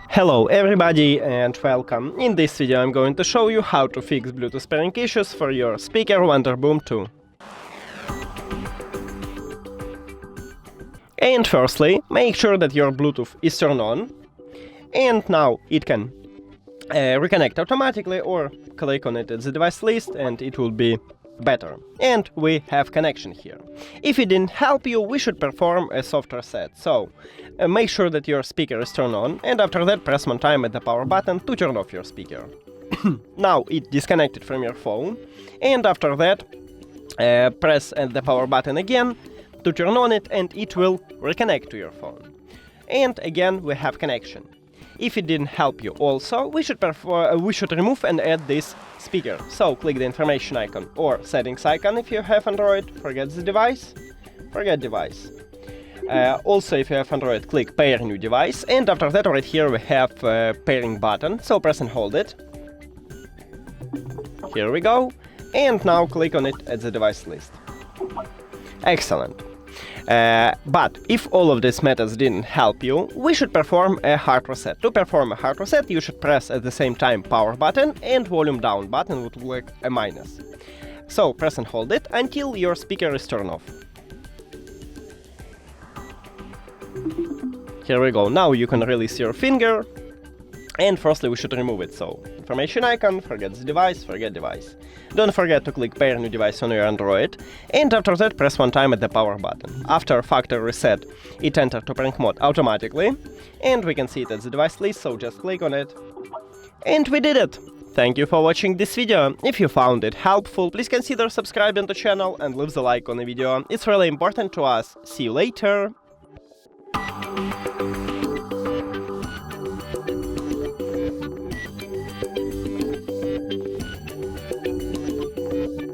Hello everybody and welcome. In this video I'm going to show you how to fix Bluetooth pairing issues for your speaker WONDERBOOM 2. And firstly, make sure that your Bluetooth is turned on, and now it can reconnect automatically, or click on it at the device list and it will be better. And we have connection here. If it didn't help you, we should perform a soft reset. So make sure that your speaker is turned on, and after that press one time at the power button to turn off your speaker. Now it disconnected from your phone, and after that press at the power button again to turn on it, and it will reconnect to your phone. And again we have connection. If it didn't help you also, we should remove and add this speaker. So click the information icon or settings icon if you have Android, forget the device, forget device. Also if you have Android, click pair new device, and after that right here we have pairing button, so press and hold it. Here we go, and now click on it at the device list. Excellent. But if all of these methods didn't help you, we should perform a hard reset. To perform a hard reset, you should press at the same time power button and volume down button would look like a minus. So press and hold it until your speaker is turned off. Here we go. Now you can release your finger, and firstly we should remove it. So information icon, forget the device, forget device. Don't forget to click pair new device on your Android, and after that press one time at the power button. After factory reset, it entered to pairing mode automatically, and we can see it at the device list, so just click on it. And we did it! Thank you for watching this video. If you found it helpful, please consider subscribing to the channel and leave the like on the video. It's really important to us. See you later!